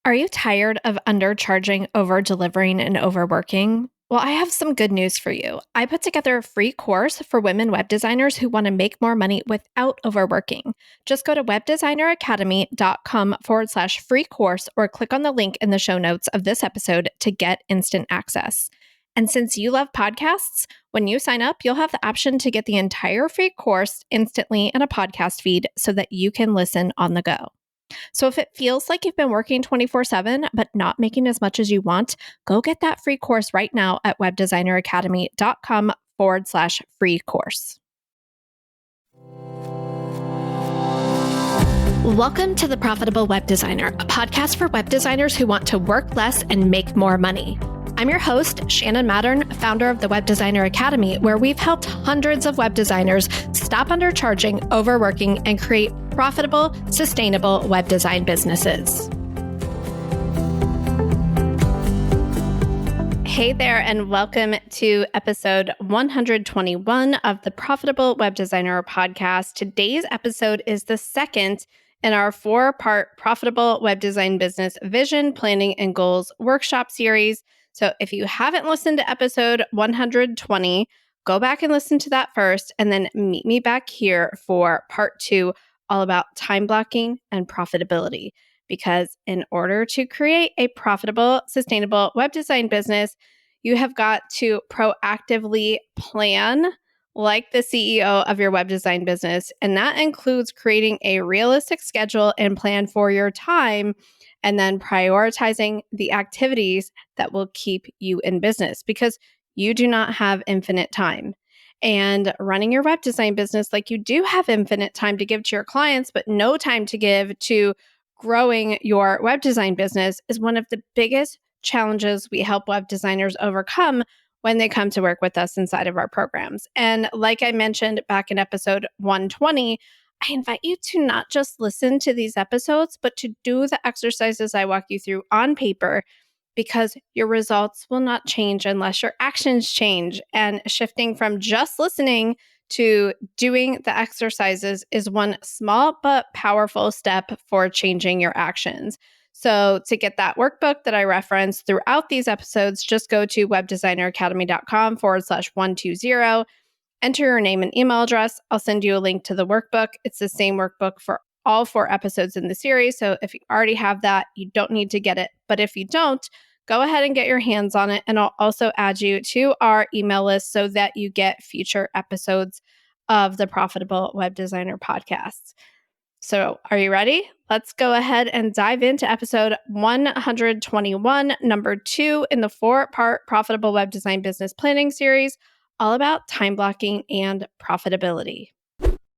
Are you tired of undercharging, over-delivering, and overworking? Well, I have some good news for you. I put together a free course for women web designers who want to make more money without overworking. Just go to webdesigneracademy.com/free course or click on the link in the show notes of this episode to get instant access. And since you love podcasts, when you sign up, you'll have the option to get the entire free course instantly in a podcast feed so that you can listen on the go. So if it feels like you've been working 24/7 but not making as much as you want, go get that free course right now at webdesigneracademy.com/free course. Welcome to The Profitable Web Designer, a podcast for web designers who want to work less and make more money. I'm your host, Shannon Mattern, founder of the Web Designer Academy, where we've helped hundreds of web designers stop undercharging, overworking, and create profitable, sustainable web design businesses. Hey there, and welcome to episode 121 of the Profitable Web Designer podcast. Today's episode is the second in our 4-part Profitable Web Design Business Vision, Planning, and Goals workshop series. So if you haven't listened to episode 120, go back and listen to that first, and then meet me back here for part 2, all about time blocking and profitability. Because in order to create a profitable, sustainable web design business, you have got to proactively plan like the CEO of your web design business. And that includes creating a realistic schedule and plan for your time, and then prioritizing the activities that will keep you in business, because you do not have infinite time. And running your web design business, like, you do have infinite time to give to your clients, but no time to give to growing your web design business, is one of the biggest challenges we help web designers overcome when they come to work with us inside of our programs. And like I mentioned back in episode 120, I invite you to not just listen to these episodes, but to do the exercises I walk you through on paper, because your results will not change unless your actions change. And shifting from just listening to doing the exercises is one small but powerful step for changing your actions. So to get that workbook that I referenced throughout these episodes, just go to webdesigneracademy.com/120. Enter your name and email address. I'll send you a link to the workbook. It's the same workbook for all 4 episodes in the series. So if you already have that, you don't need to get it. But if you don't, go ahead and get your hands on it. And I'll also add you to our email list so that you get future episodes of the Profitable Web Designer podcasts. So are you ready? Let's go ahead and dive into episode 121, number 2 in the 4-part Profitable Web Design Business Planning series, all about time blocking and profitability.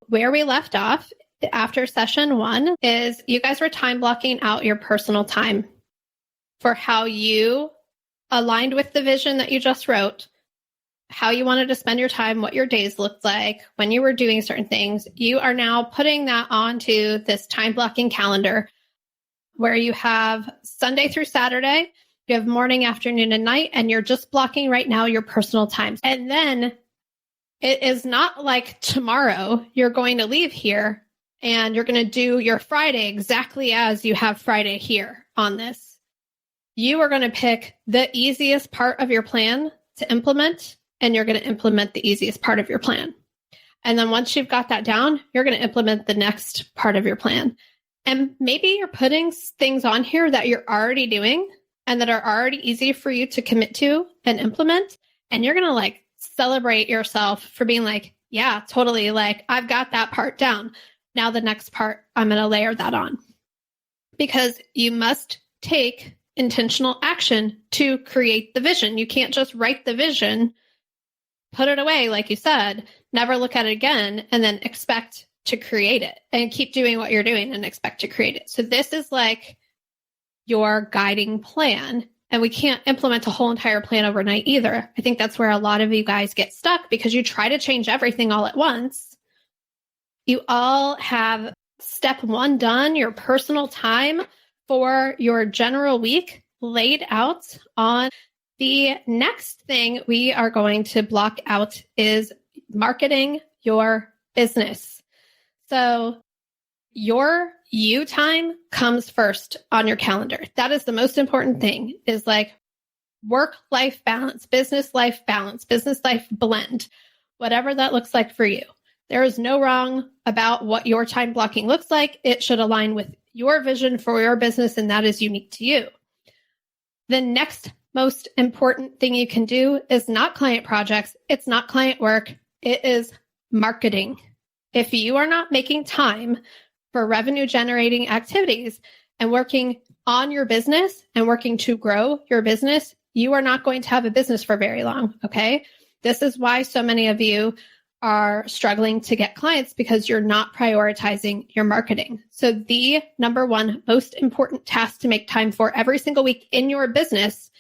Where we left off after session 1 is you guys were time blocking out your personal time for how you aligned with the vision that you just wrote, how you wanted to spend your time, what your days looked like, when you were doing certain things. You are now putting that onto this time blocking calendar where you have Sunday through Saturday. You have morning, afternoon, and night, and you're just blocking right now your personal time. And then it is not like tomorrow you're going to leave here and you're going to do your Friday exactly as you have Friday here on this. You are going to pick the easiest part of your plan to implement, and you're going to implement the easiest part of your plan. And then once you've got that down, you're going to implement the next part of your plan. And maybe you're putting things on here that you're already doing and that are already easy for you to commit to and implement. And you're going to like celebrate yourself for being like, yeah, totally. Like, I've got that part down. Now the next part, I'm going to layer that on, because you must take intentional action to create the vision. You can't just write the vision, put it away, like you said, never look at it again, and then expect to create it and keep doing what you're doing and expect to create it. So this is like your guiding plan. And we can't implement a whole entire plan overnight either. I think that's where a lot of you guys get stuck, because you try to change everything all at once. You all have step 1 done, your personal time for your general week laid out on. The next thing we are going to block out is marketing your business. So your you time comes first on your calendar. That is the most important thing, is like work-life balance, business-life balance, business-life blend, whatever that looks like for you. There is no wrong about what your time blocking looks like. It should align with your vision for your business, and that is unique to you. The next most important thing you can do is not client projects. It's not client work. It is marketing. If you are not making time for revenue generating activities and working on your business and working to grow your business, you are not going to have a business for very long. Okay. This is why so many of you are struggling to get clients, because you're not prioritizing your marketing. So the number one most important task to make time for every single week in your business,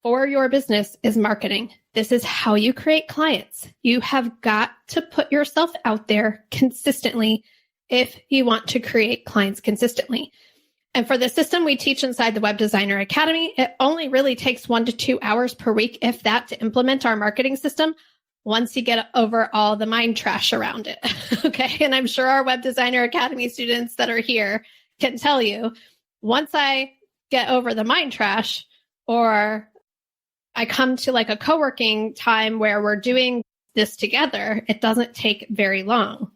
for your business, is marketing. This is how you create clients. You have got to put yourself out there consistently if you want to create clients consistently. And for the system we teach inside the Web Designer Academy, it only really takes 1 to 2 hours per week, if that, to implement our marketing system once you get over all the mind trash around it. Okay. And I'm sure our Web Designer Academy students that are here can tell you, once I get over the mind trash, or I come to like a co-working time where we're doing this together, it doesn't take very long.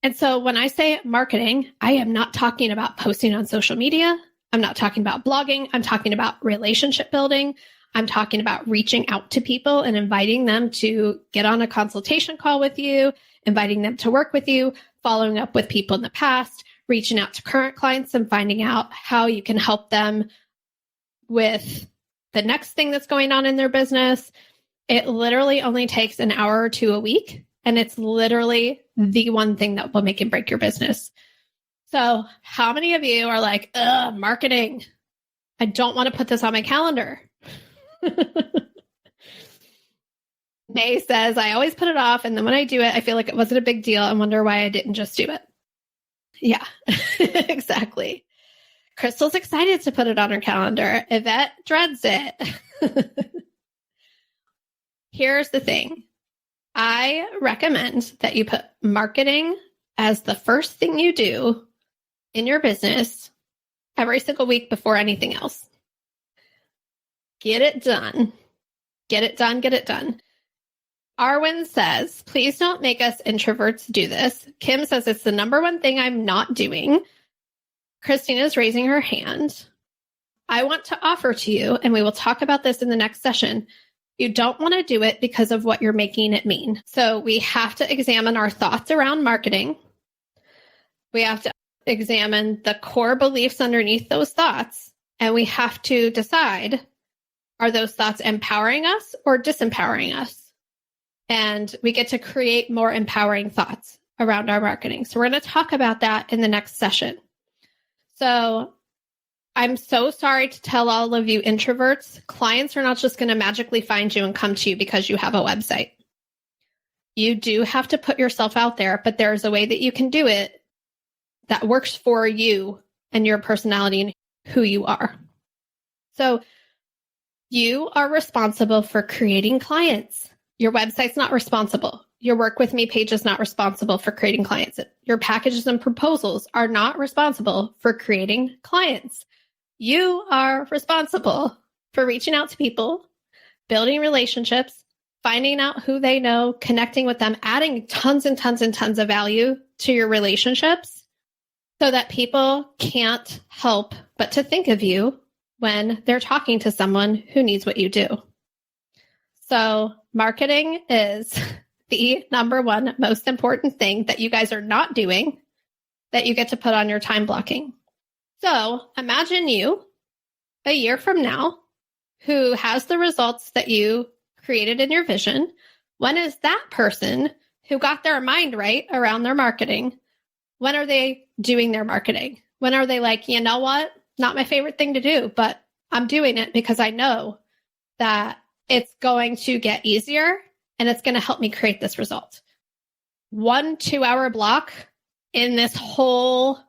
And so when I say marketing, I am not talking about posting on social media. I'm not talking about blogging. I'm talking about relationship building. I'm talking about reaching out to people and inviting them to get on a consultation call with you, inviting them to work with you, following up with people in the past, reaching out to current clients and finding out how you can help them with the next thing that's going on in their business. It literally only takes an hour or two a week. And it's literally the one thing that will make and break your business. So how many of you are like, marketing, I don't want to put this on my calendar? Nay says, I always put it off. And then when I do it, I feel like it wasn't a big deal and wonder why I didn't just do it. Yeah, exactly. Crystal's excited to put it on her calendar. Yvette dreads it. Here's the thing. I recommend that you put marketing as the first thing you do in your business every single week before anything else. Get it done. Get it done. Get it done. Arwen says, please don't make us introverts do this. Kim says, it's the number one thing I'm not doing. Christina's raising her hand. I want to offer to you, and we will talk about this in the next session, you don't want to do it because of what you're making it mean. So we have to examine our thoughts around marketing. We have to examine the core beliefs underneath those thoughts. And we have to decide, are those thoughts empowering us or disempowering us? And we get to create more empowering thoughts around our marketing. So we're going to talk about that in the next session. So I'm so sorry to tell all of you introverts, clients are not just going to magically find you and come to you because you have a website. You do have to put yourself out there, but there's a way that you can do it that works for you and your personality and who you are. So you are responsible for creating clients. Your website's not responsible. Your Work With Me page is not responsible for creating clients. Your packages and proposals are not responsible for creating clients. You are responsible for reaching out to people, building relationships, finding out who they know, connecting with them, adding tons and tons and tons of value to your relationships so that people can't help but to think of you when they're talking to someone who needs what you do. So marketing is the number one most important thing that you guys are not doing that you get to put on your time blocking. So imagine you a year from now who has the results that you created in your vision. When is that person who got their mind right around their marketing? When are they doing their marketing? When are they like, you know what? Not my favorite thing to do, but I'm doing it because I know that it's going to get easier and it's going to help me create this result. 1 2-hour block in this whole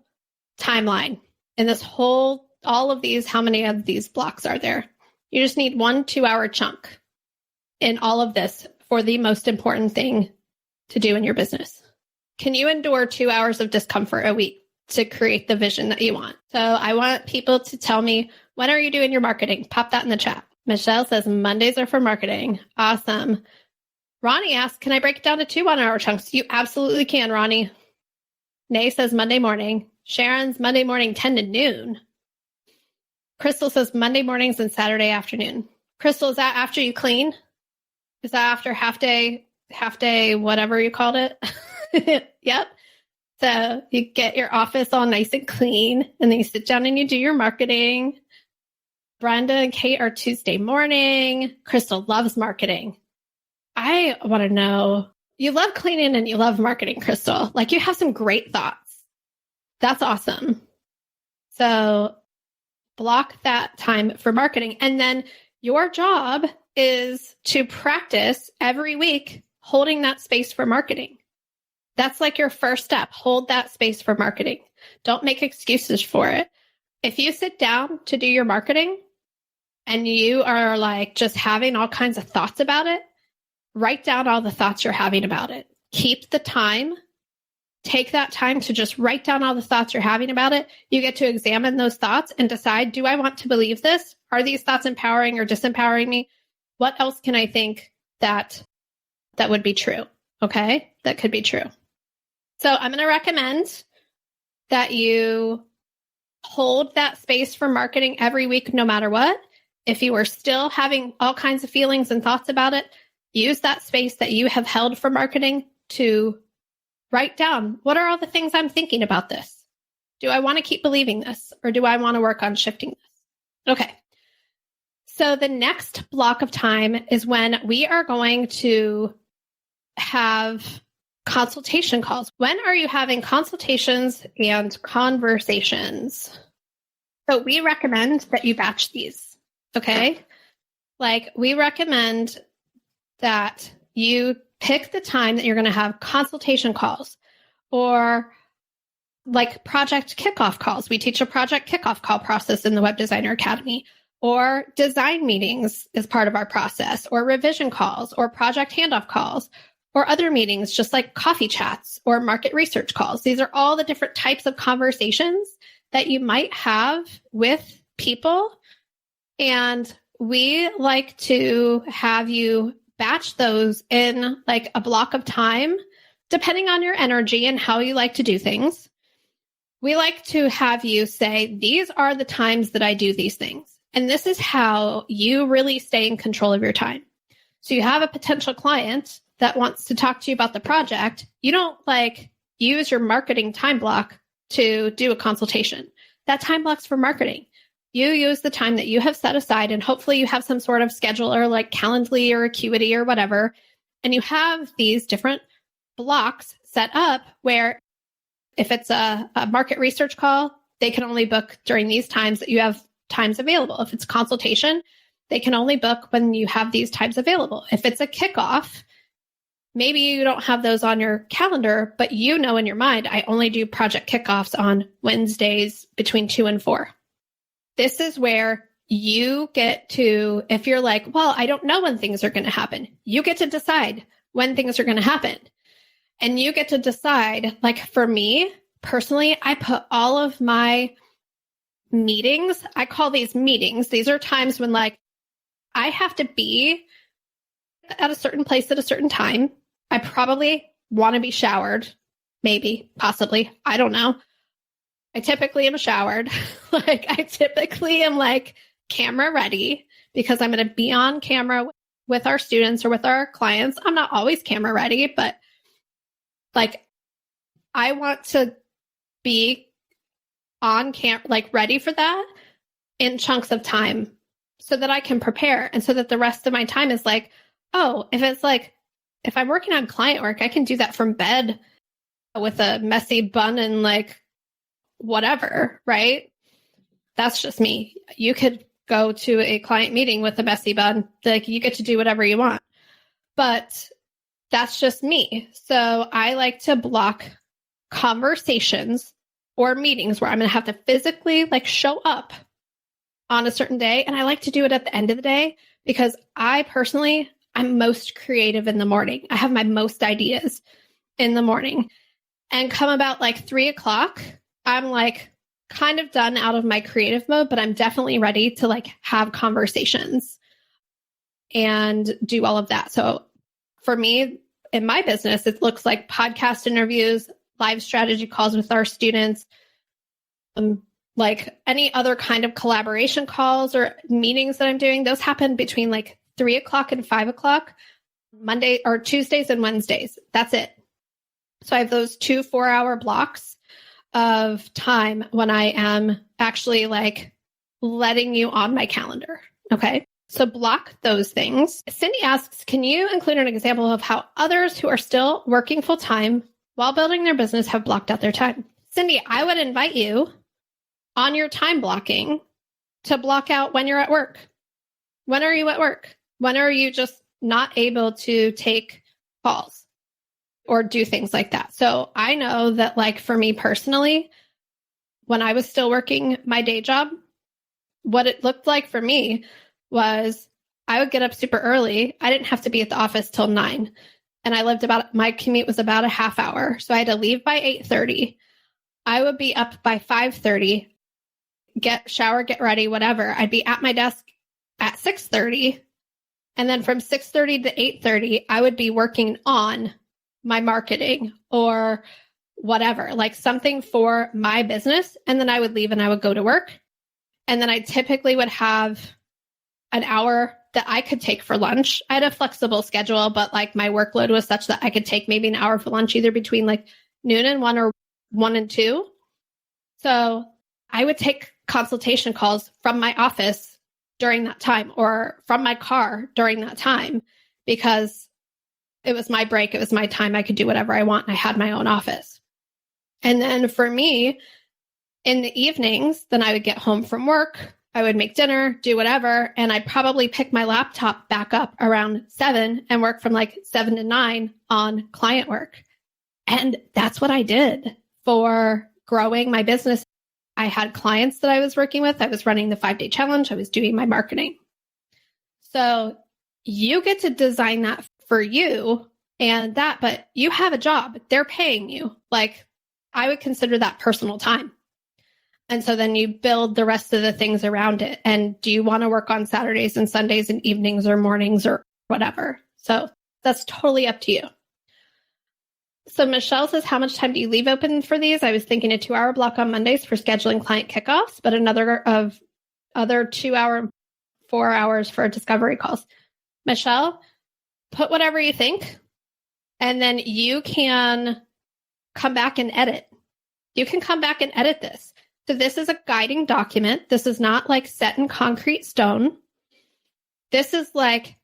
timeline. In this whole, all of these, how many of these blocks are there? You just need 1 2-hour chunk in all of this for the most important thing to do in your business. Can you endure 2 hours of discomfort a week? to create the vision that you want. So I want people to tell me, when are you doing your marketing? Pop that in the chat. Michelle says Mondays are for marketing. Awesome. Ronnie asks, can I break it down to 2 1-hour chunks? You absolutely can, Ronnie. Nay says Monday morning. Sharon's Monday morning 10 to noon. Crystal says Monday mornings and Saturday afternoon. Crystal, is that after you clean? Is that after half day, whatever you called it? Yep. So you get your office all nice and clean, and then you sit down and you do your marketing. Brenda and Kate are Tuesday morning. Crystal loves marketing. I want to know, you love cleaning and you love marketing, Crystal. Like, you have some great thoughts. That's awesome. So block that time for marketing. And then your job is to practice every week holding that space for marketing. That's like your first step. Hold that space for marketing. Don't make excuses for it. If you sit down to do your marketing and you are like just having all kinds of thoughts about it, write down all the thoughts you're having about it. Keep the time. Take that time to just write down all the thoughts you're having about it. You get to examine those thoughts and decide, do I want to believe this? Are these thoughts empowering or disempowering me? What else can I think that would be true? Okay, that could be true. So I'm going to recommend that you hold that space for marketing every week, no matter what. If you are still having all kinds of feelings and thoughts about it, use that space that you have held for marketing to write down, what are all the things I'm thinking about this? Do I want to keep believing this, or do I want to work on shifting this? Okay. So the next block of time is when we are going to have consultation calls. When are you having consultations and conversations? So we recommend that you batch these, okay? Like, we recommend that you pick the time that you're going to have consultation calls, or like project kickoff calls. We teach a project kickoff call process in the Web Designer Academy, or design meetings is part of our process, or revision calls, or project handoff calls, or other meetings, just like coffee chats or market research calls. These are all the different types of conversations that you might have with people. And we like to have you batch those in like a block of time, depending on your energy and how you like to do things. We like to have you say, these are the times that I do these things. And this is how you really stay in control of your time. So you have a potential client that wants to talk to you about the project. You don't like use your marketing time block to do a consultation. That time block's for marketing. You use the time that you have set aside, and hopefully you have some sort of scheduler like Calendly or Acuity or whatever. And you have these different blocks set up where if it's a market research call, they can only book during these times that you have times available. If it's consultation, they can only book when you have these times available. If it's a kickoff, maybe you don't have those on your calendar, but you know in your mind, I only do project kickoffs on Wednesdays between 2 and 4. This is where you get to, if you're like, well, I don't know when things are going to happen, you get to decide when things are going to happen. And you get to decide, like for me personally, I put all of my meetings, I call these meetings. These are times when like I have to be at a certain place at a certain time. I probably want to be showered, maybe, possibly. I don't know. I typically am showered. Like I typically am like camera ready because I'm going to be on camera with our students or with our clients. I'm not always camera ready, but like I want to be on camera, like ready for that in chunks of time so that I can prepare, and so that the rest of my time is like, oh, if it's like, if I'm working on client work, I can do that from bed with a messy bun and like whatever, right? That's just me. You could go to a client meeting with a messy bun. Like you get to do whatever you want, but that's just me. So I like to block conversations or meetings where I'm going to have to physically like show up on a certain day. And I like to do it at the end of the day because I personally, I'm most creative in the morning. I have my most ideas in the morning. And come about like 3 o'clock, I'm like kind of done out of my creative mode, but I'm definitely ready to like have conversations and do all of that. So for me, in my business, it looks like podcast interviews, live strategy calls with our students, like any other kind of collaboration calls or meetings that I'm doing. Those happen between like 3 o'clock and 5 o'clock, Monday or Tuesdays and Wednesdays. That's it. So I have those 2 4-hour blocks of time when I am actually like letting you on my calendar. Okay. So block those things. Cindy asks, can you include an example of how others who are still working full time while building their business have blocked out their time? Cindy, I would invite you on your time blocking to block out when you're at work. When are you at work? When are you just not able to take calls or do things like that? So I know that like for me personally, when I was still working my day job, what it looked like for me was I would get up super early. I didn't have to be at the office till 9. And I lived my commute was about a half hour. So I had to leave by 8:30. I would be up by 5:30, shower, get ready, whatever. I'd be at my desk at 6:30. And then from 6:30 to 8:30, I would be working on my marketing or whatever, like something for my business. And then I would leave and I would go to work. And then I typically would have an hour that I could take for lunch. I had a flexible schedule, but like my workload was such that I could take maybe an hour for lunch, either between like noon and 1 or 1 and 2. So I would take consultation calls from my office during that time or from my car during that time because it was my break. It was my time. I could do whatever I want. I had my own office. And then for me, in the evenings, then I would get home from work. I would make dinner, do whatever. And I'd probably pick my laptop back up around 7 and work from like 7 to 9 on client work. And that's what I did for growing my business. I had clients that I was working with. I was running the 5-day challenge. I was doing my marketing. So you get to design that for you and that, but you have a job. They're paying you. Like I would consider that personal time. And so then you build the rest of the things around it. And do you want to work on Saturdays and Sundays and evenings or mornings or whatever? So that's totally up to you. So Michelle says, how much time do you leave open for these? I was thinking a 2-hour block on Mondays for scheduling client kickoffs, but another 2-hour, 4 hours for discovery calls. Michelle, put whatever you think, and then you can come back and edit. You can come back and edit this. So this is a guiding document. This is not like set in concrete stone. This is like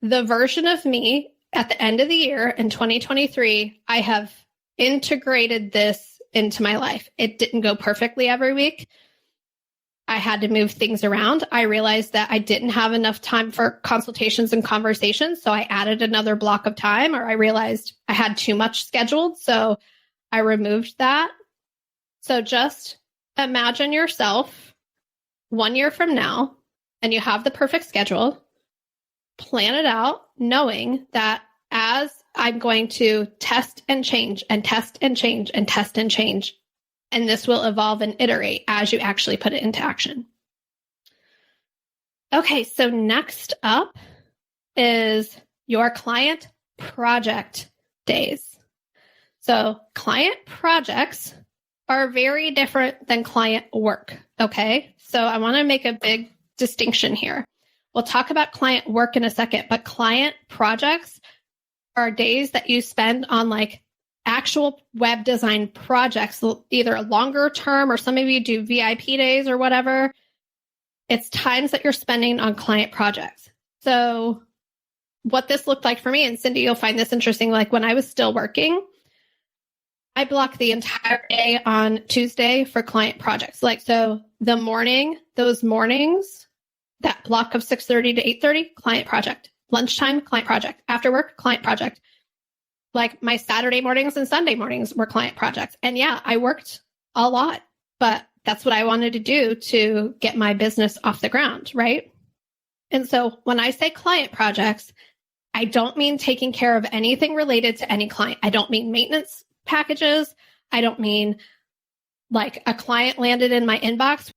the version of me at the end of the year in 2023. I have integrated this into my life. It didn't go perfectly every week. I had to move things around. I realized that I didn't have enough time for consultations and conversations. So I added another block of time, or I realized I had too much scheduled. So I removed that. So just imagine yourself 1 year from now and you have the perfect schedule. Plan it out knowing that as I'm going to test and change and test and change and test and change, and this will evolve and iterate as you actually put it into action. Okay, so next up is your client project days. So client projects are very different than client work, okay? So I want to make a big distinction here. We'll talk about client work in a second, but client projects are days that you spend on like actual web design projects, either longer term or some of you do VIP days or whatever. It's times that you're spending on client projects. So what this looked like for me, and Cindy, you'll find this interesting, like when I was still working, I blocked the entire day on Tuesday for client projects. Like, so the morning, those mornings, that block of 6:30 to 8:30, client project. Lunchtime, client project. After work, client project. Like my Saturday mornings and Sunday mornings were client projects. And yeah, I worked a lot, but that's what I wanted to do to get my business off the ground, right? And so when I say client projects, I don't mean taking care of anything related to any client. I don't mean maintenance packages. I don't mean like a client landed in my inbox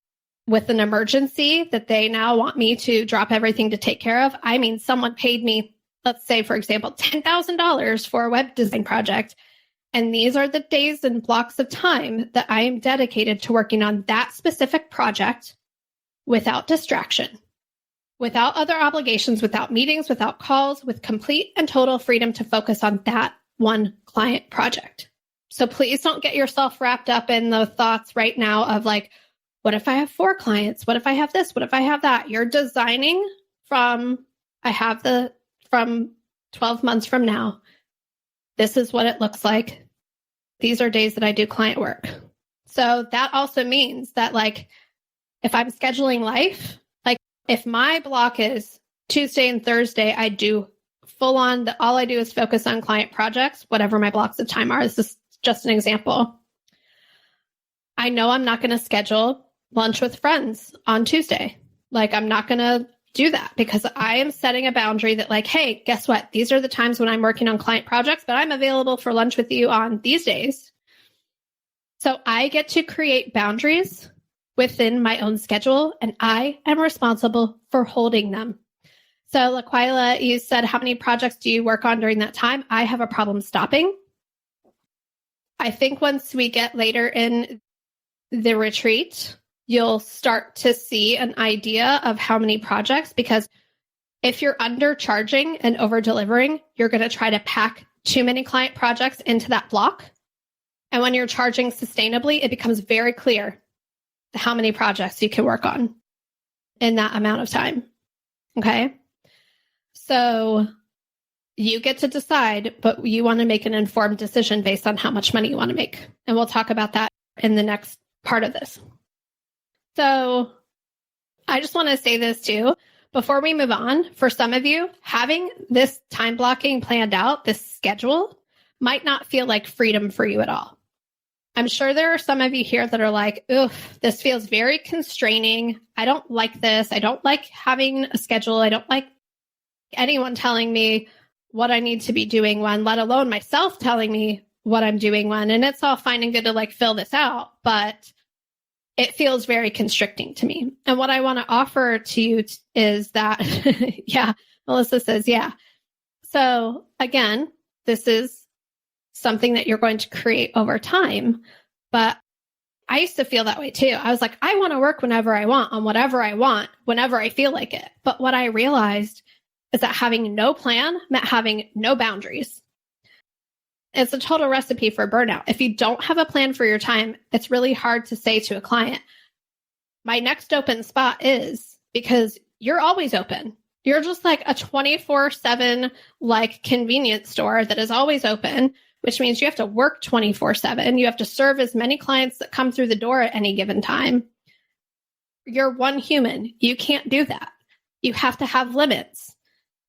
with an emergency that they now want me to drop everything to take care of. I mean, someone paid me, let's say, for example, $10,000 for a web design project. And these are the days and blocks of time that I am dedicated to working on that specific project without distraction, without other obligations, without meetings, without calls, with complete and total freedom to focus on that one client project. So please don't get yourself wrapped up in the thoughts right now of like, what if I have 4 clients? What if I have this? What if I have that? You're designing from 12 months from now. This is what it looks like. These are days that I do client work. So that also means that like, if I'm scheduling life, like if my block is Tuesday and Thursday, I do full on, all I do is focus on client projects, whatever my blocks of time are. This is just an example. I know I'm not going to schedule lunch with friends on Tuesday. Like I'm not going to do that because I am setting a boundary that like, hey, guess what? These are the times when I'm working on client projects, but I'm available for lunch with you on these days. So I get to create boundaries within my own schedule, and I am responsible for holding them. So Laquila, you said, how many projects do you work on during that time? I have a problem stopping. I think once we get later in the retreat, you'll start to see an idea of how many projects, because if you're undercharging and over-delivering, you're going to try to pack too many client projects into that block. And when you're charging sustainably, it becomes very clear how many projects you can work on in that amount of time. Okay? So you get to decide, but you want to make an informed decision based on how much money you want to make. And we'll talk about that in the next part of this. So I just want to say this too, before we move on, for some of you, having this time blocking planned out, this schedule, might not feel like freedom for you at all. I'm sure there are some of you here that are like, oof, this feels very constraining. I don't like this. I don't like having a schedule. I don't like anyone telling me what I need to be doing when, let alone myself telling me what I'm doing when. And it's all fine and good to like fill this out, but it feels very constricting to me. And what I want to offer to you is that, yeah, Melissa says, yeah. So again, this is something that you're going to create over time. But I used to feel that way too. I was like, I want to work whenever I want, on whatever I want, whenever I feel like it. But what I realized is that having no plan meant having no boundaries. It's a total recipe for burnout. If you don't have a plan for your time, it's really hard to say to a client, my next open spot is, because you're always open. You're just like a 24/7 like convenience store that is always open, which means you have to work 24/7. You have to serve as many clients that come through the door at any given time. You're one human. You can't do that. You have to have limits.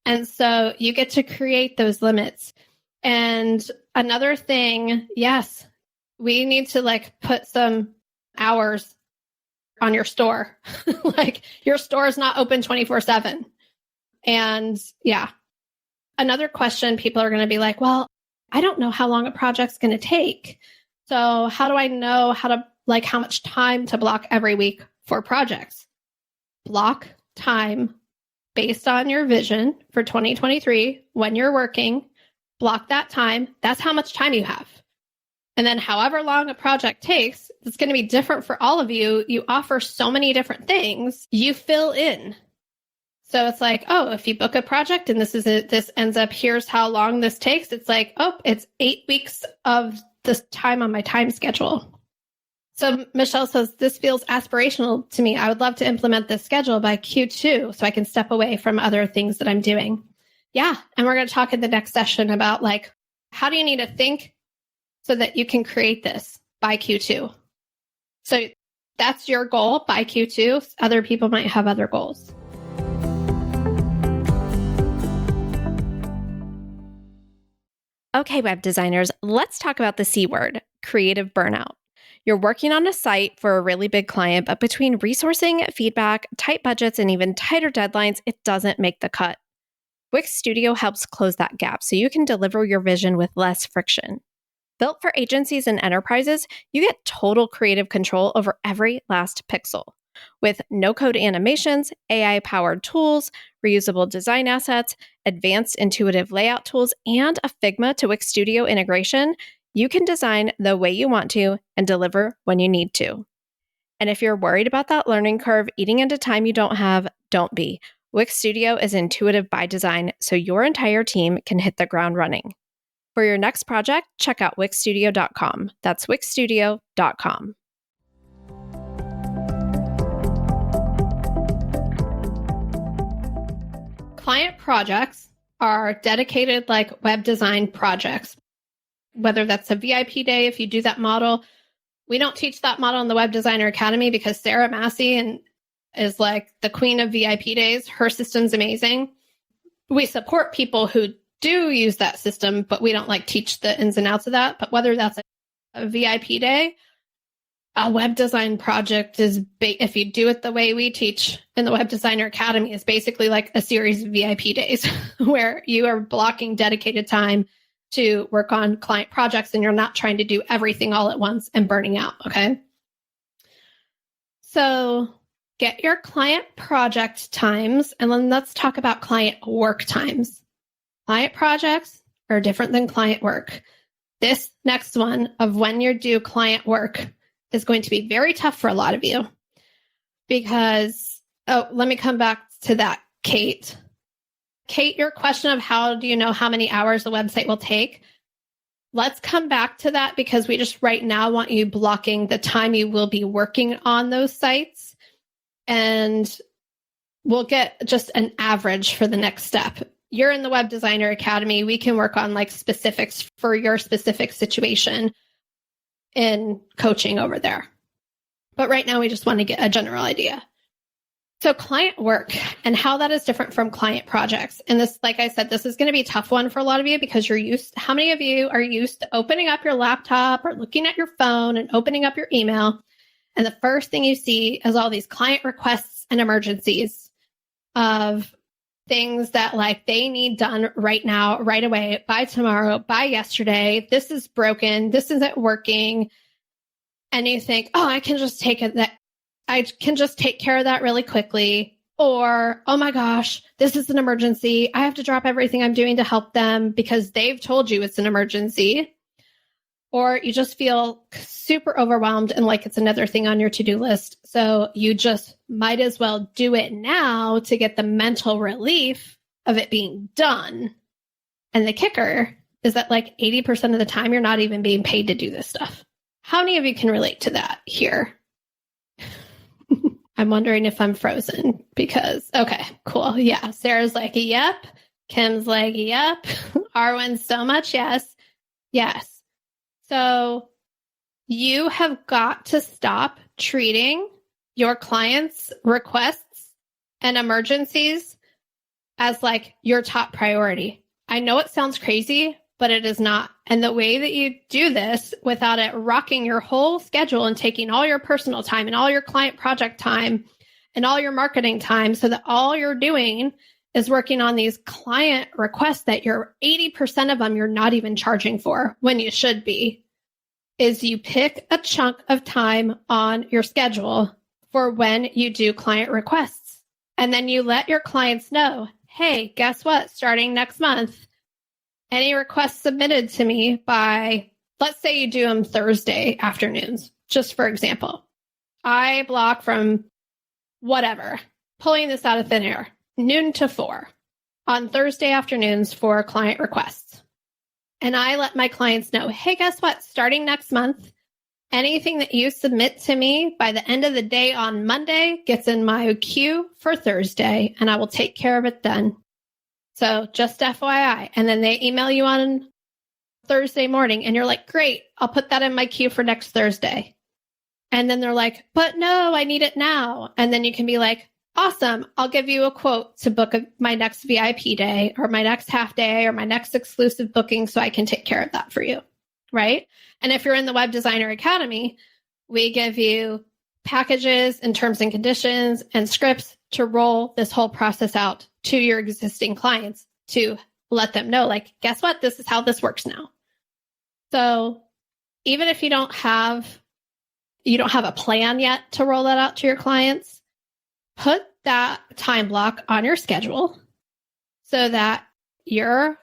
And so you get to create those limits. And another thing, yes, we need to like put some hours on your store. Like your store is not open 24/7. And yeah, another question people are going to be like, well, I don't know how long a project's going to take. So how do I know how much time to block every week for projects? Block time based on your vision for 2023 when you're working. Block that time. That's how much time you have. And then however long a project takes, it's going to be different for all of you. You offer so many different things. You fill in. So it's like, oh, if you book a project and this is it, this ends up, here's how long this takes. It's like, oh, it's 8 weeks of this time on my time schedule. So Michelle says, this feels aspirational to me. I would love to implement this schedule by Q2 so I can step away from other things that I'm doing. Yeah. And we're going to talk in the next session about like, how do you need to think so that you can create this by Q2? So that's your goal by Q2. Other people might have other goals. Okay, web designers, let's talk about the C word, creative burnout. You're working on a site for a really big client, but between resourcing, feedback, tight budgets, and even tighter deadlines, it doesn't make the cut. Wix Studio helps close that gap so you can deliver your vision with less friction. Built for agencies and enterprises, you get total creative control over every last pixel. With no-code animations, AI-powered tools, reusable design assets, advanced intuitive layout tools, and a Figma to Wix Studio integration, you can design the way you want to and deliver when you need to. And if you're worried about that learning curve eating into time you don't have, don't be. Wix Studio is intuitive by design, so your entire team can hit the ground running. For your next project, check out wixstudio.com. That's wixstudio.com. Client projects are dedicated like web design projects. Whether that's a VIP day, if you do that model. We don't teach that model in the Web Designer Academy because Sarah Massey is like the queen of VIP days. Her system's amazing. We support people who do use that system, but we don't like teach the ins and outs of that. But whether that's a VIP day, a web design project is, if you do it the way we teach in the Web Designer Academy, is basically like a series of VIP days where you are blocking dedicated time to work on client projects and you're not trying to do everything all at once and burning out, okay? So get your client project times, and then let's talk about client work times. Client projects are different than client work. This next one of when you do client work is going to be very tough for a lot of you because, let me come back to that, Kate. Kate, your question of how do you know how many hours a website will take? Let's come back to that because we just right now want you blocking the time you will be working on those sites. And we'll get just an average for the next step. You're in the Web Designer Academy. We can work on like specifics for your specific situation in coaching over there. But right now we just want to get a general idea. So client work and how that is different from client projects. And this, like I said, this is going to be a tough one for a lot of you because how many of you are used to opening up your laptop or looking at your phone and opening up your email? And the first thing you see is all these client requests and emergencies of things that like they need done right now, right away, by tomorrow, by yesterday. This is broken. This isn't working. And you think, oh, I can just take care of that really quickly. Or, oh my gosh, this is an emergency. I have to drop everything I'm doing to help them because they've told you it's an emergency. Or you just feel super overwhelmed and like it's another thing on your to-do list. So you just might as well do it now to get the mental relief of it being done. And the kicker is that like 80% of the time, you're not even being paid to do this stuff. How many of you can relate to that here? I'm wondering if I'm frozen because, okay, cool. Yeah. Sarah's like, yep. Kim's like, yep. Arwen's so much. Yes. Yes. So you have got to stop treating your clients' requests and emergencies as like your top priority. I know it sounds crazy, but it is not. And the way that you do this without it rocking your whole schedule and taking all your personal time and all your client project time and all your marketing time so that all you're doing is working on these client requests that you're 80% of them you're not even charging for when you should be, is you pick a chunk of time on your schedule for when you do client requests. And then you let your clients know, hey, guess what? Starting next month, any requests submitted to me by, let's say you do them Thursday afternoons, just for example. I block from whatever, pulling this out of thin air, noon to 4 on Thursday afternoons for client requests. And I let my clients know, hey, guess what? Starting next month, anything that you submit to me by the end of the day on Monday gets in my queue for Thursday, and I will take care of it then. So just FYI. And then they email you on Thursday morning, and you're like, great, I'll put that in my queue for next Thursday. And then they're like, but no, I need it now. And then you can be like, awesome, I'll give you a quote to book my next VIP day or my next half day or my next exclusive booking so I can take care of that for you, right? And if you're in the Web Designer Academy, we give you packages and terms and conditions and scripts to roll this whole process out to your existing clients to let them know, like, guess what? This is how this works now. So even if you don't have a plan yet to roll that out to your clients, put that time block on your schedule so that you're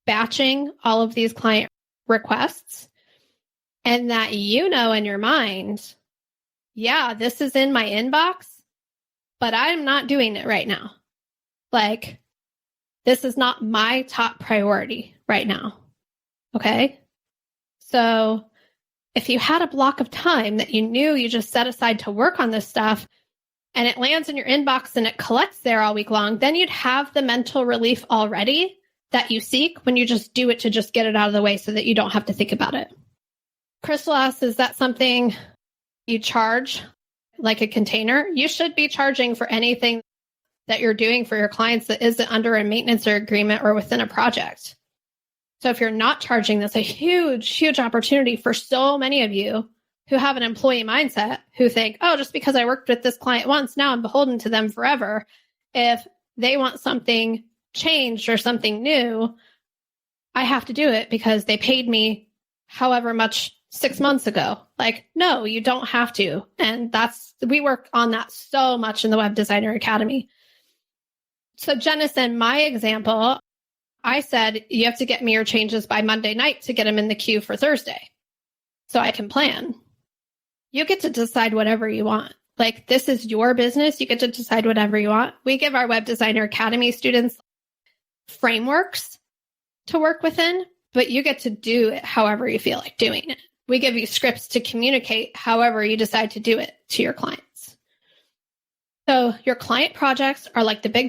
batching all of these client requests and that you know in your mind, yeah, this is in my inbox, but I'm not doing it right now. Like, this is not my top priority right now. Okay? So if you had a block of time that you knew you just set aside to work on this stuff and it lands in your inbox and it collects there all week long, then you'd have the mental relief already that you seek when you just do it to just get it out of the way so that you don't have to think about it. Crystal asks, is that something you charge like a container? You should be charging for anything that you're doing for your clients that isn't under a maintenance agreement or within a project. So if you're not charging, that's a huge, huge opportunity for so many of you who have an employee mindset who think, oh, just because I worked with this client once, now I'm beholden to them forever. If they want something changed or something new, I have to do it because they paid me however much 6 months ago. Like, no, you don't have to. And we work on that so much in the Web Designer Academy. So Jennison, my example, I said, you have to get me your changes by Monday night to get them in the queue for Thursday so I can plan. You get to decide whatever you want. Like, this is your business. You get to decide whatever you want. We give our Web Designer Academy students frameworks to work within, but you get to do it however you feel like doing it. We give you scripts to communicate however you decide to do it to your clients. So your client projects are like the big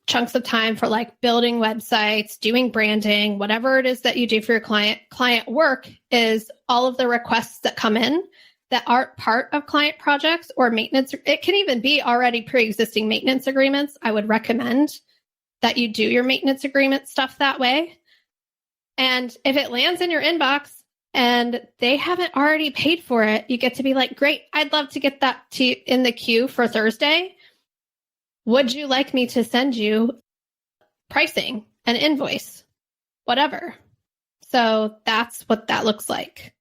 chunks of time for like building websites, doing branding, whatever it is that you do for your client. Client work is all of the requests that come in that aren't part of client projects or maintenance. It can even be already pre-existing maintenance agreements. I would recommend that you do your maintenance agreement stuff that way. And if it lands in your inbox and they haven't already paid for it, you get to be like, great, I'd love to get that in the queue for Thursday. Would you like me to send you pricing, an invoice, whatever? So that's what that looks like.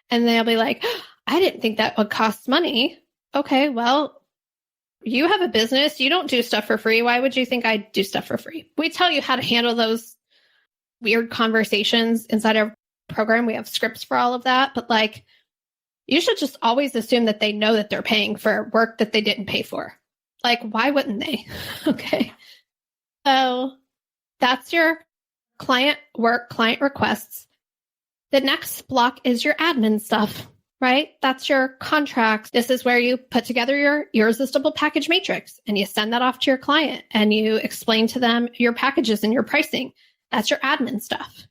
And they'll be like, I didn't think that would cost money. Okay, well, you have a business. You don't do stuff for free. Why would you think I do stuff for free? We tell you how to handle those weird conversations inside our program. We have scripts for all of that. But like, you should just always assume that they know that they're paying for work that they didn't pay for. Like, why wouldn't they? Okay. So that's your client work, client requests. The next block is your admin stuff, right? That's your contracts. This is where you put together your irresistible package matrix and you send that off to your client and you explain to them your packages and your pricing. That's your admin stuff.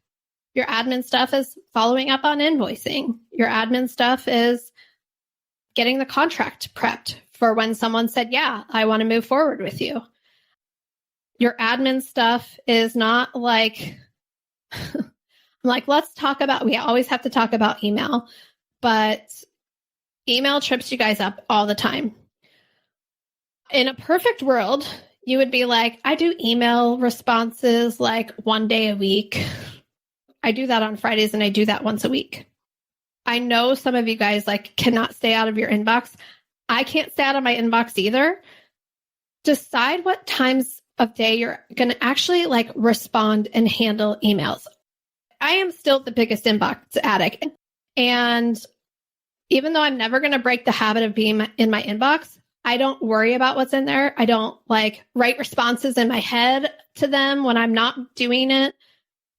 Your admin stuff is following up on invoicing. Your admin stuff is getting the contract prepped for when someone said, yeah, I want to move forward with you. Your admin stuff is not like, let's talk about, we always have to talk about email, but email trips you guys up all the time. In a perfect world, you would be like, I do email responses like 1 day a week. I do that on Fridays and I do that once a week. I know some of you guys like cannot stay out of your inbox. I can't stay out of my inbox either. Decide what times of day you're going to actually like respond and handle emails. I am still the biggest inbox addict. And even though I'm never going to break the habit of being in my inbox, I don't worry about what's in there. I don't like write responses in my head to them when I'm not doing it.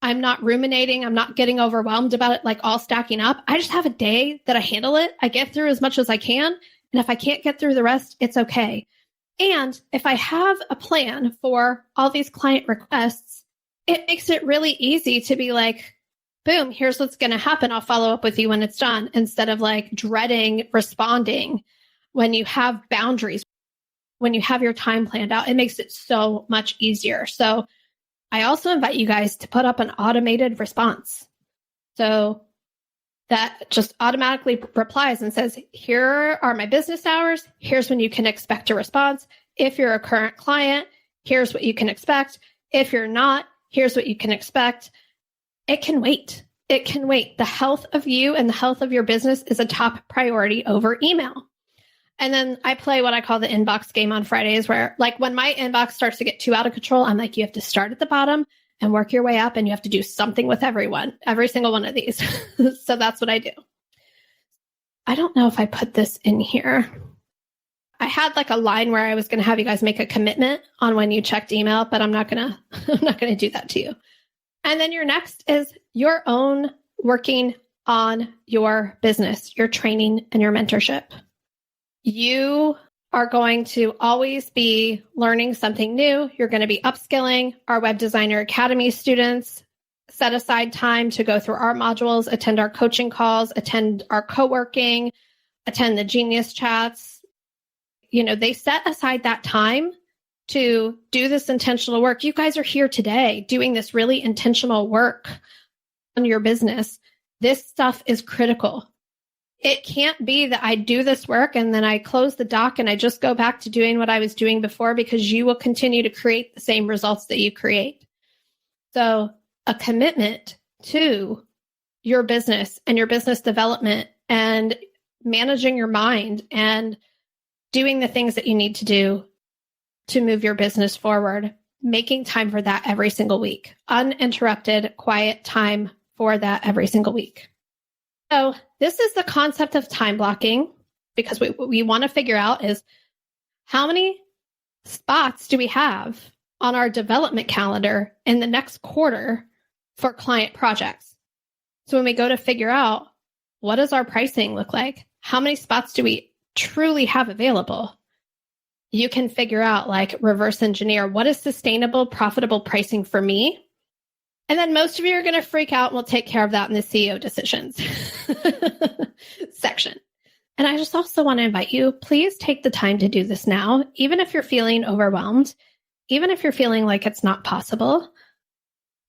I'm not ruminating. I'm not getting overwhelmed about it, like all stacking up. I just have a day that I handle it. I get through as much as I can. And if I can't get through the rest, it's okay. And if I have a plan for all these client requests, it makes it really easy to be like, boom, here's what's going to happen. I'll follow up with you when it's done, instead of like dreading responding when you have boundaries, when you have your time planned out. It makes it so much easier. So I also invite you guys to put up an automated response. So that just automatically replies and says, here are my business hours. Here's when you can expect a response. If you're a current client, here's what you can expect. If you're not, here's what you can expect. It can wait. it can wait. The health of you and the health of your business is a top priority over email. And then I play what I call the inbox game on Fridays, where like when my inbox starts to get too out of control, I'm like, you have to start at the bottom and work your way up, and you have to do something with every single one of these. So that's what I do. I don't know if I put this in here. I had like a line where I was going to have you guys make a commitment on when you checked email, but I'm not going to do that to you. And then your next is your own working on your business, your training and your mentorship. You are going to always be learning something new. You're going to be upskilling. Our Web Designer Academy students set aside time to go through our modules, attend our coaching calls, attend our co-working, attend the Genius Chats. They set aside that time to do this intentional work. You guys are here today doing this really intentional work on your business. This stuff is critical. It can't be that I do this work and then I close the doc and I just go back to doing what I was doing before, because you will continue to create the same results that you create. So a commitment to your business and your business development and managing your mind and doing the things that you need to do to move your business forward, making time for that every single week, uninterrupted, quiet time for that every single week. So this is the concept of time blocking, because what we want to figure out is how many spots do we have on our development calendar in the next quarter for client projects. So when we go to figure out what does our pricing look like, how many spots do we truly have available, you can figure out, like, reverse engineer what is sustainable, profitable pricing for me. And then most of you are going to freak out, and we'll take care of that in the CEO decisions section. And I just also want to invite you, please take the time to do this now, even if you're feeling overwhelmed, even if you're feeling like it's not possible,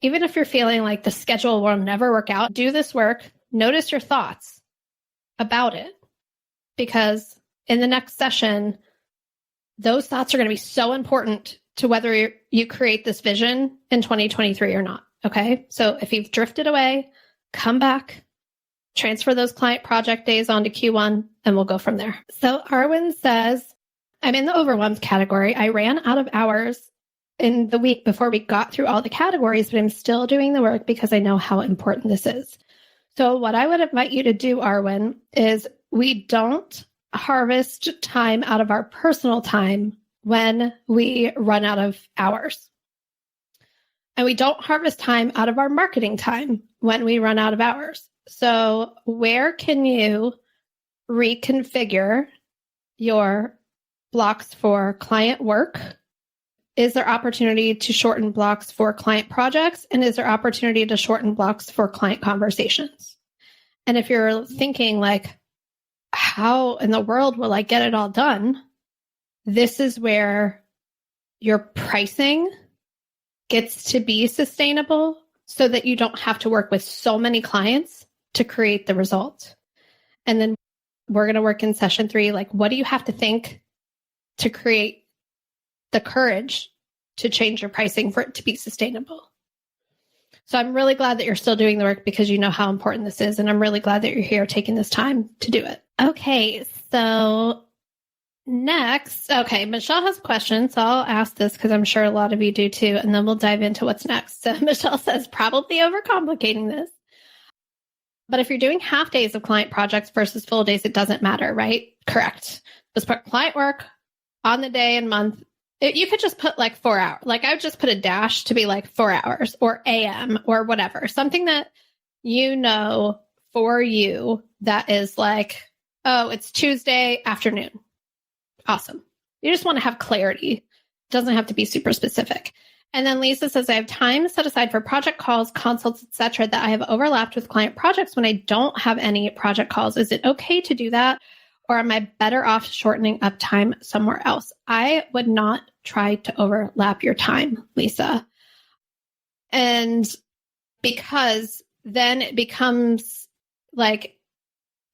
even if you're feeling like the schedule will never work out. Do this work. Notice your thoughts about it, because in the next session, those thoughts are going to be so important to whether you create this vision in 2023 or not. Okay. So if you've drifted away, come back, transfer those client project days onto Q1, and we'll go from there. So Arwen says, I'm in the overwhelmed category. I ran out of hours in the week before we got through all the categories, but I'm still doing the work because I know how important this is. So what I would invite you to do, Arwen, is we don't harvest time out of our personal time when we run out of hours. And we don't harvest time out of our marketing time when we run out of hours. So where can you reconfigure your blocks for client work? Is there opportunity to shorten blocks for client projects? And is there opportunity to shorten blocks for client conversations? And if you're thinking like, how in the world will I get it all done? This is where your pricing gets to be sustainable so that you don't have to work with so many clients to create the result. And then we're going to work in session 3, like, what do you have to think to create the courage to change your pricing for it to be sustainable? So I'm really glad that you're still doing the work, because you know how important this is. And I'm really glad that you're here taking this time to do it. Okay, so next, Michelle has a question. So I'll ask this because I'm sure a lot of you do too. And then we'll dive into what's next. So Michelle says, probably overcomplicating this. But if you're doing half days of client projects versus full days, it doesn't matter, right? Correct. Just put client work on the day and month. You could just put like 4 hours. Like I would just put a dash to be like 4 hours or AM or whatever. Something that you know for you that is like, oh, it's Tuesday afternoon. Awesome. You just want to have clarity. It doesn't have to be super specific. And then Lisa says, I have time set aside for project calls, consults, etc., that I have overlapped with client projects when I don't have any project calls. Is it okay to do that? Or am I better off shortening up time somewhere else? I would not try to overlap your time, Lisa. And because then it becomes like,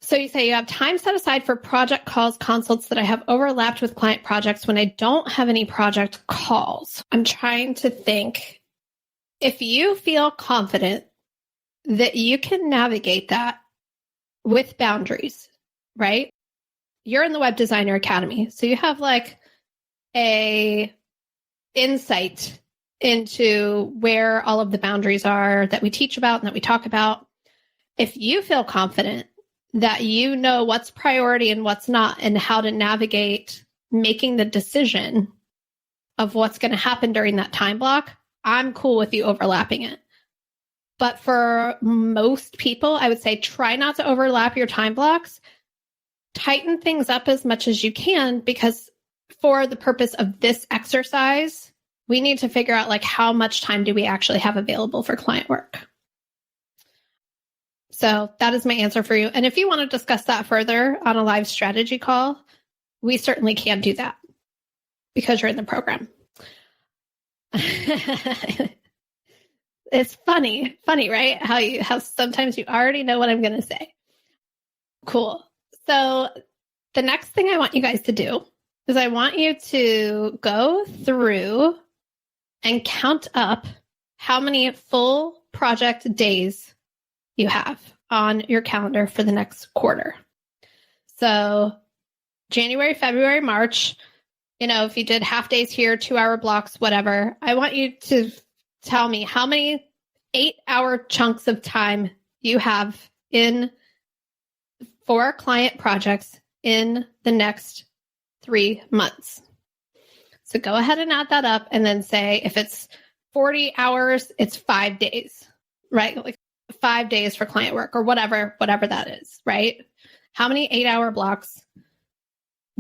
so you say you have time set aside for project calls, consults that I have overlapped with client projects when I don't have any project calls. I'm trying to think, if you feel confident that you can navigate that with boundaries, right? You're in the Web Designer Academy, so you have like a insight into where all of the boundaries are that we teach about and that we talk about. If you feel confident that you know what's priority and what's not and how to navigate making the decision of what's going to happen during that time block, I'm cool with you overlapping it. But for most people, I would say try not to overlap your time blocks. Tighten things up as much as you can, because for the purpose of this exercise, we need to figure out like how much time do we actually have available for client work. So that is my answer for you. And if you want to discuss that further on a live strategy call, we certainly can do that because you're in the program. It's funny, right? How sometimes you already know what I'm going to say. Cool. So the next thing I want you guys to do is I want you to go through and count up how many full project days you have on your calendar for the next quarter. So January, February, March, if you did half days here, 2-hour blocks, whatever, I want you to tell me how many 8-hour chunks of time you have for client projects in the next 3 months. So go ahead and add that up and then say if it's 40 hours, it's 5 days, right? Like 5 days for client work or whatever that is, right? How many 8-hour blocks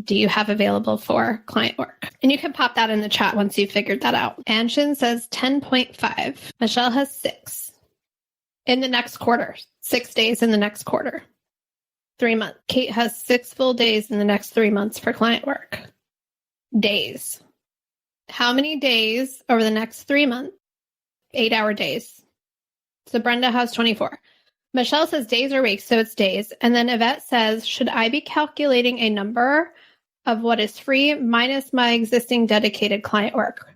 do you have available for client work? And you can pop that in the chat once you've figured that out. Anshin says 10.5. Michelle has 6 in the next quarter, 6 days in the next quarter, 3 months. Kate has 6 full days in the next 3 months for client work. Days. How many days over the next 3 months? 8-hour days. So Brenda has 24. Michelle says days or weeks, so it's days. And then Yvette says, should I be calculating a number of what is free minus my existing dedicated client work?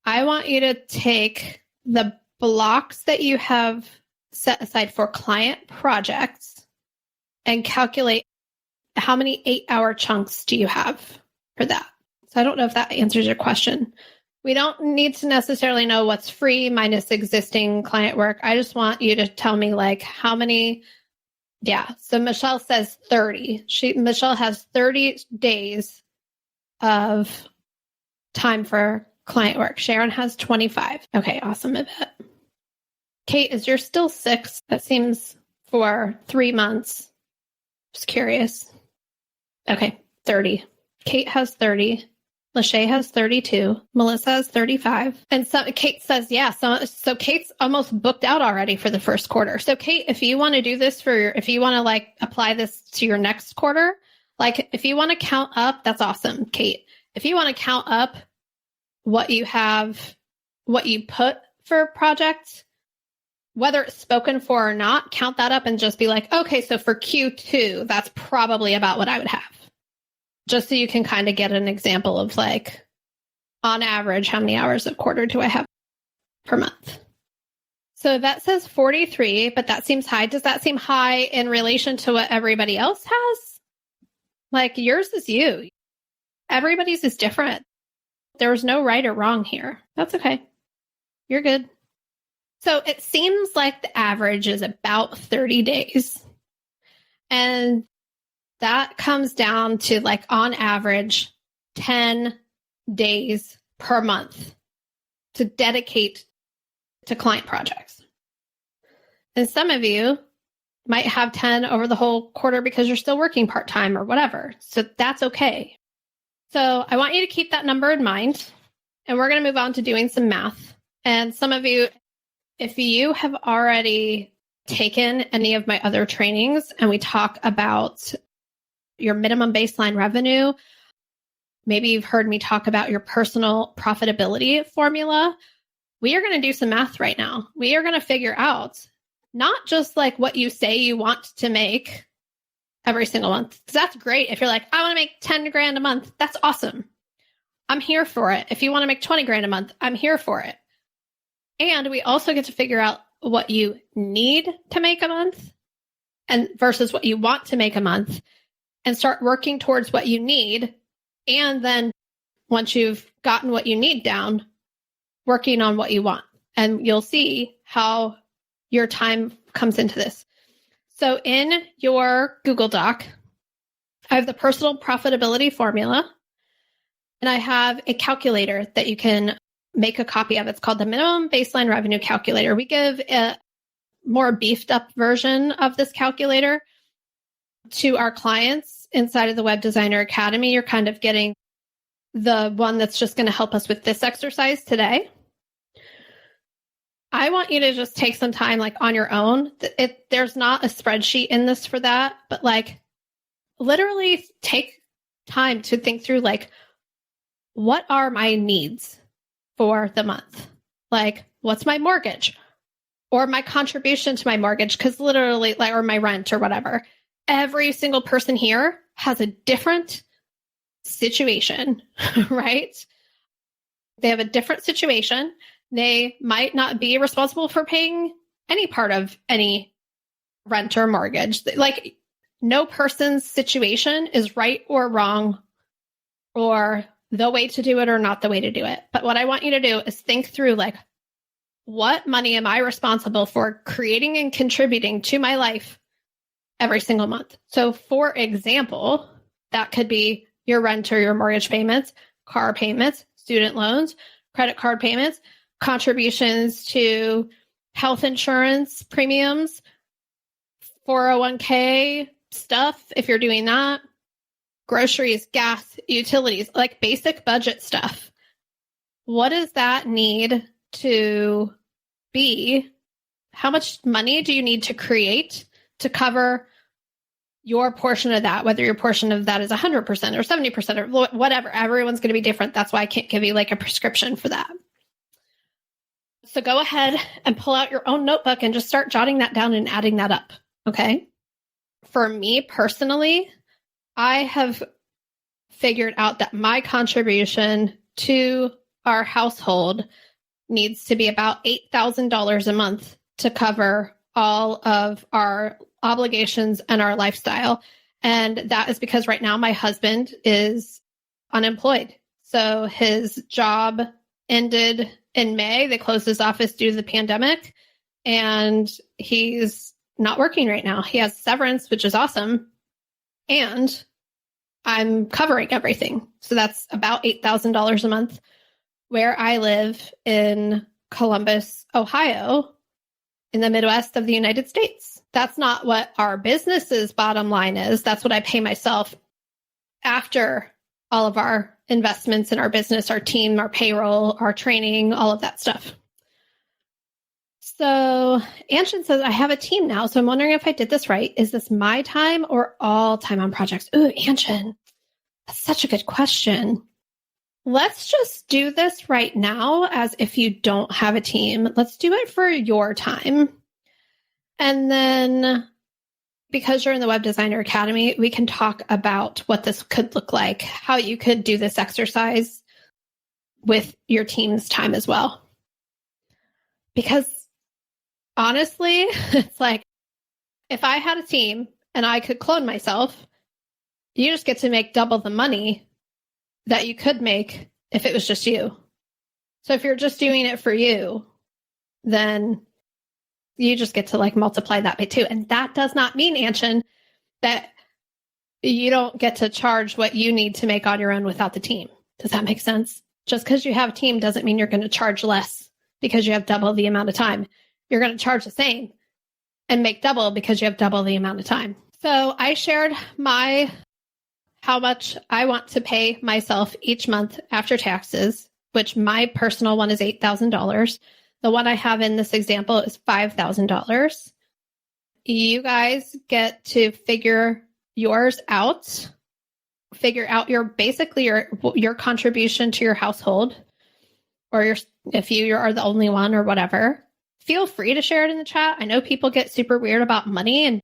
I want you to take the blocks that you have set aside for client projects and calculate how many 8-hour chunks do you have for that. So I don't know if that answers your question. We don't need to necessarily know what's free minus existing client work. I just want you to tell me like how many. Yeah. So Michelle says 30. Michelle has 30 days of time for client work. Sharon has 25. Okay. Awesome. Yvette. Kate, is yours still 6? That seems for 3 months. Just curious. Okay. 30. Kate has 30. Lachey has 32. Melissa has 35. And so Kate says, yeah. So Kate's almost booked out already for the first quarter. So Kate, if you want to do this if you want to like apply this to your next quarter, like if you want to count up, that's awesome, Kate. If you want to count up what you have, what you put for projects, whether it's spoken for or not, count that up and just be like, okay, so for Q2, that's probably about what I would have. Just so you can kind of get an example of like, on average, how many hours a quarter do I have per month? So that says 43, but that seems high. Does that seem high in relation to what everybody else has? Like yours is you. Everybody's is different. There was no right or wrong here. That's okay. You're good. So it seems like the average is about 30 days. And that comes down to like on average 10 days per month to dedicate to client projects. And some of you might have 10 over the whole quarter because you're still working part-time or whatever. So that's okay. So I want you to keep that number in mind. And we're going to move on to doing some math. And some of you, if you have already taken any of my other trainings and we talk about your minimum baseline revenue, maybe you've heard me talk about your personal profitability formula, we are going to do some math right now. We are going to figure out not just like what you say you want to make every single month. Because that's great. If you're like, I want to make 10 grand a month, that's awesome. I'm here for it. If you want to make 20 grand a month, I'm here for it. And we also get to figure out what you need to make a month and versus what you want to make a month, and start working towards what you need. And then once you've gotten what you need down, working on what you want. And you'll see how your time comes into this. So in your Google Doc, I have the personal profitability formula, and I have a calculator that you can make a copy of. It's called the minimum baseline revenue calculator. We give a more beefed up version of this calculator to our clients inside of the Web Designer Academy. You're kind of getting the one that's just going to help us with this exercise today. I want you to just take some time like on your own. There's not a spreadsheet in this for that, but like literally take time to think through like, what are my needs for the month? Like, what's my mortgage or my contribution to my mortgage? Because literally, like, or my rent or whatever. Every single person here has a different situation, right? They have a different situation. They might not be responsible for paying any part of any rent or mortgage. Like, no person's situation is right or wrong or the way to do it or not the way to do it. But what I want you to do is think through, like, what money am I responsible for creating and contributing to my life every single month? So for example, that could be your rent or your mortgage payments, car payments, student loans, credit card payments, contributions to health insurance premiums, 401k stuff, if you're doing that, groceries, gas, utilities, like basic budget stuff. What does that need to be? How much money do you need to create to cover your portion of that, whether your portion of that is 100% or 70% or whatever? Everyone's going to be different. That's why I can't give you like a prescription for that. So go ahead and pull out your own notebook and just start jotting that down and adding that up. Okay. For me personally, I have figured out that my contribution to our household needs to be about $8,000 a month to cover all of our obligations and our lifestyle. And that is because right now my husband is unemployed. So his job ended in May. They closed his office due to the pandemic, and he's not working right now. He has severance, which is awesome. And I'm covering everything. So that's about $8,000 a month where I live in Columbus, Ohio, in the Midwest of the United States. That's not what our business's bottom line is. That's what I pay myself after all of our investments in our business, our team, our payroll, our training, all of that stuff. So Anshin says, I have a team now, so I'm wondering if I did this right. Is this my time or all time on projects? Ooh, Anshin, that's such a good question. Let's just do this right now as if you don't have a team. Let's do it for your time. And then because you're in the Web Designer Academy, we can talk about what this could look like, how you could do this exercise with your team's time as well. Because honestly, it's like, if I had a team and I could clone myself, you just get to make double the money that you could make if it was just you. So if you're just doing it for you, then you just get to like multiply that by 2. And that does not mean, Anshin, that you don't get to charge what you need to make on your own without the team. Does that make sense? Just because you have a team doesn't mean you're going to charge less because you have double the amount of time. You're going to charge the same and make double because you have double the amount of time. So I shared how much I want to pay myself each month after taxes, which my personal one is $8,000. The one I have in this example is $5,000. You guys get to figure yours out, figure out your contribution to your household, or if you are the only one or whatever. Feel free to share it in the chat. I know people get super weird about money and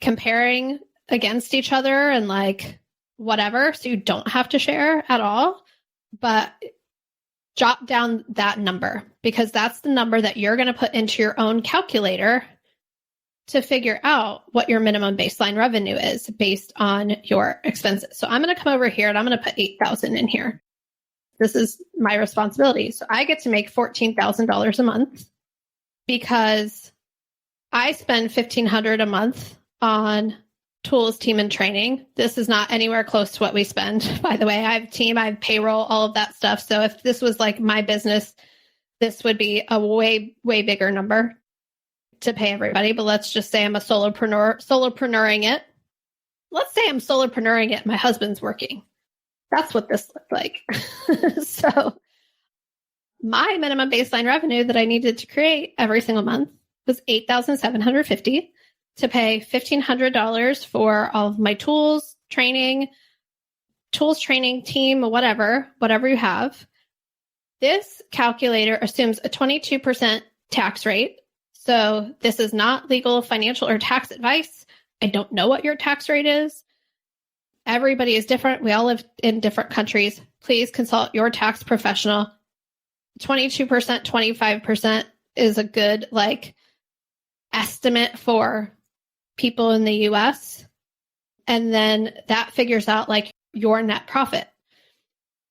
comparing against each other and like whatever, so you don't have to share at all. But jot down that number, because that's the number that you're going to put into your own calculator to figure out what your minimum baseline revenue is based on your expenses. So I'm going to come over here and I'm going to put 8,000 in here. This is my responsibility. So I get to make $14,000 a month because I spend $1,500 a month on tools, team, and training. This is not anywhere close to what we spend. By the way, I have team, I have payroll, all of that stuff. So if this was like my business, this would be a way, way bigger number to pay everybody. But let's just say I'm a solopreneuring it. Let's say I'm solopreneuring it. My husband's working. That's what this looked like. So my minimum baseline revenue that I needed to create every single month was $8,750 to pay $1,500 for all of my tools, training, team, whatever you have. This calculator assumes a 22% tax rate. So this is not legal, financial, or tax advice. I don't know what your tax rate is. Everybody is different. We all live in different countries. Please consult your tax professional. 22%, 25% is a good estimate for people in the US. And then that figures out your net profit.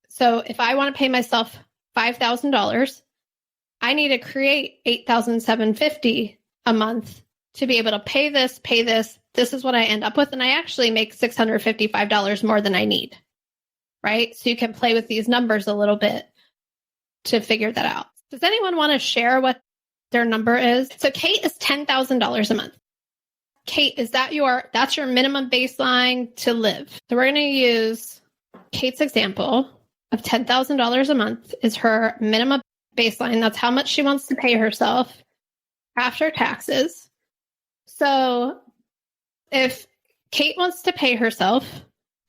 So if I want to pay myself $5,000, I need to create $8,750 a month to be able to pay this. This is what I end up with. And I actually make $655 more than I need, right? So you can play with these numbers a little bit to figure that out. Does anyone want to share what their number is? So Kate is $10,000 a month. Kate, that's your minimum baseline to live. So we're going to use Kate's example of $10,000 a month is her minimum baseline. That's how much she wants to pay herself after taxes. So if Kate wants to pay herself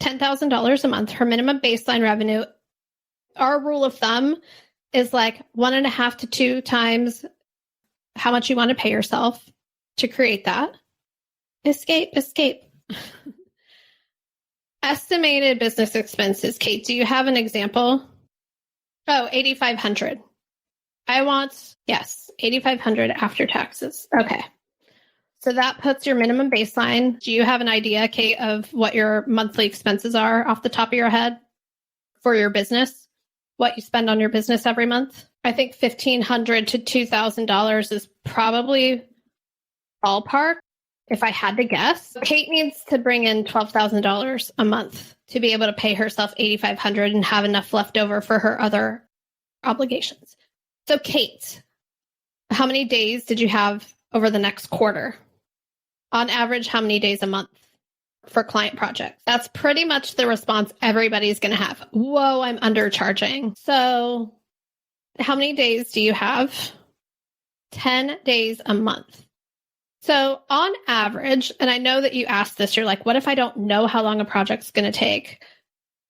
$10,000 a month, her minimum baseline revenue, our rule of thumb is 1.5 to 2 times how much you want to pay yourself to create that. Escape. Estimated business expenses. Kate, do you have an example? Oh, $8,500. $8,500 after taxes. Okay. So that puts your minimum baseline. Do you have an idea, Kate, of what your monthly expenses are off the top of your head for your business? What you spend on your business every month? I think $1,500 to $2,000 is probably ballpark if I had to guess. Kate needs to bring in $12,000 a month to be able to pay herself $8,500 and have enough left over for her other obligations. So Kate, how many days did you have over the next quarter? On average, how many days a month for client projects? That's pretty much the response everybody's going to have. Whoa, I'm undercharging. So how many days do you have? 10 days a month. So on average, and I know that you asked this, you're like, what if I don't know how long a project's going to take?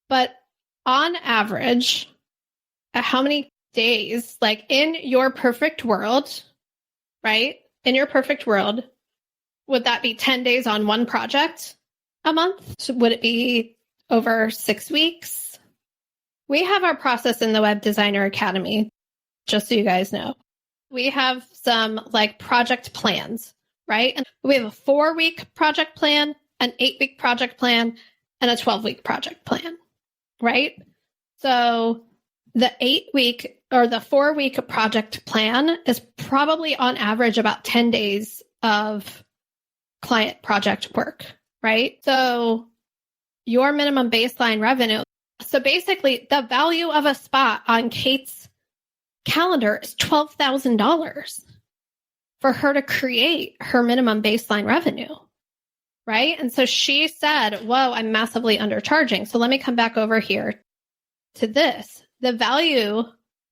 But on average, how many days, in your perfect world, right? In your perfect world, would that be 10 days on one project a month? So would it be over 6 weeks? We have our process in the Web Designer Academy, just so you guys know. We have some project plans, right? And we have a 4-week project plan, an 8-week project plan, and a 12-week project plan, right? So the 8-week or the 4-week project plan is probably on average about 10 days of client project work, right? So your minimum baseline revenue. So basically the value of a spot on Kate's calendar is $12,000 for her to create her minimum baseline revenue, right? And so she said, whoa, I'm massively undercharging. So let me come back over here to this. The value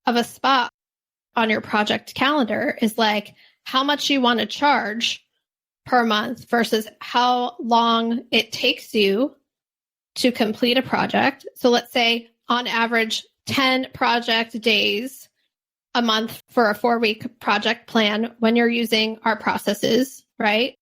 of a spot on your project calendar is how much you want to charge per month versus how long it takes you to complete a project. So let's say on average, 10 project days a month for a 4-week project plan when you're using our processes, right?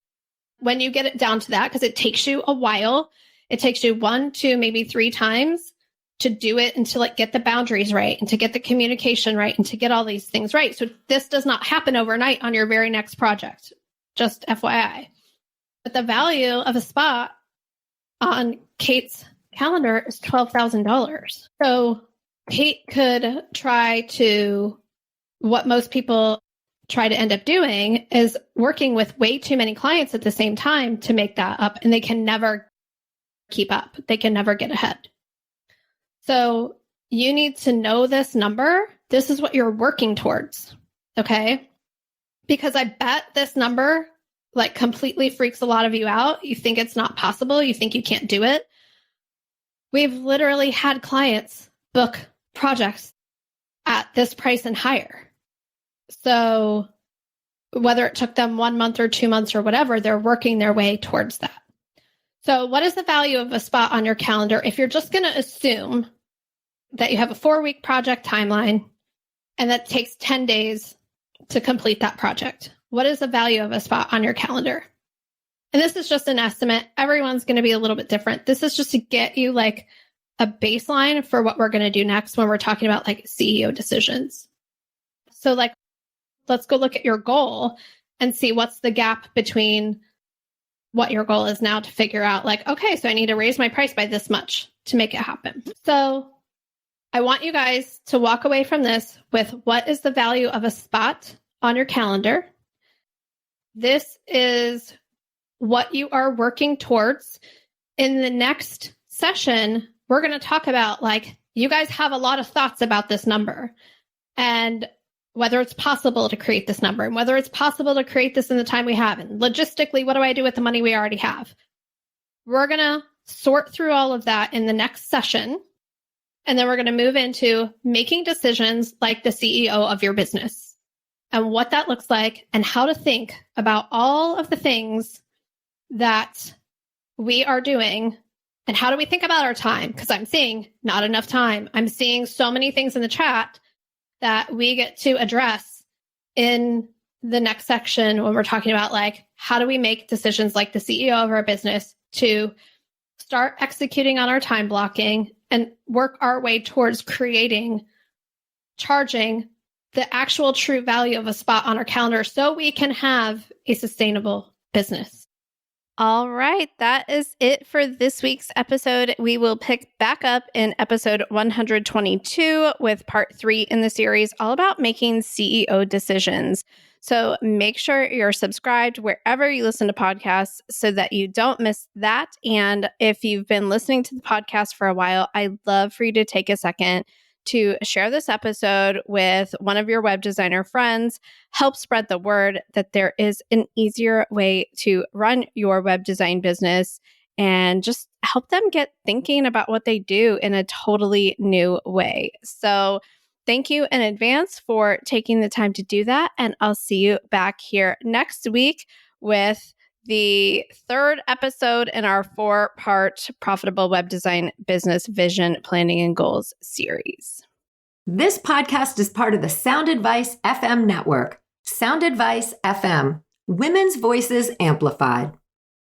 When you get it down to that, because it takes you a while, it takes you 1, 2, maybe 3 times to do it and to like get the boundaries right and to get the communication right and to get all these things right. So this does not happen overnight on your very next project, just FYI. But the value of a spot on Kate's calendar is $12,000. So Kate could try to, what most people try to end up doing is working with way too many clients at the same time to make that up, and they can never keep up. They can never get ahead. So you need to know this number. This is what you're working towards, okay? Because I bet this number like completely freaks a lot of you out. You think it's not possible. You think you can't do it. We've literally had clients book projects at this price and higher. So whether it took them 1 month or 2 months or whatever, they're working their way towards that. So what is the value of a spot on your calendar? If you're just going to assume that you have a 4-week project timeline and that takes 10 days to complete that project, what is the value of a spot on your calendar? And this is just an estimate. Everyone's going to be a little bit different. This is just to get you like a baseline for what we're going to do next when we're talking about like CEO decisions. So like, let's go look at your goal and see what's the gap between what your goal is now to figure out like, okay, so I need to raise my price by this much to make it happen. So I want you guys to walk away from this with what is the value of a spot on your calendar. This is what you are working towards. In the next session, we're going to talk about like, you guys have a lot of thoughts about this number and whether it's possible to create this number and whether it's possible to create this in the time we have. And logistically, what do I do with the money we already have? We're going to sort through all of that in the next session. And then we're going to move into making decisions like the CEO of your business and what that looks like and how to think about all of the things that we are doing and how do we think about our time? Because I'm seeing not enough time. I'm seeing so many things in the chat that we get to address in the next section when we're talking about like, how do we make decisions like the CEO of our business to start executing on our time blocking and work our way towards charging the actual true value of a spot on our calendar so we can have a sustainable business. All right, that is it for this week's episode. We will pick back up in episode 122 with part 3 in the series, all about making CEO decisions. So make sure you're subscribed wherever you listen to podcasts so that you don't miss that. And if you've been listening to the podcast for a while, I'd love for you to take a second to share this episode with one of your web designer friends. Help spread the word that there is an easier way to run your web design business and just help them get thinking about what they do in a totally new way. So thank you in advance for taking the time to do that. And I'll see you back here next week with the 3rd episode in our 4-part Profitable Web Design Business Vision, Planning, and Goals series. This podcast is part of the Sound Advice FM network. Sound Advice FM, women's voices amplified.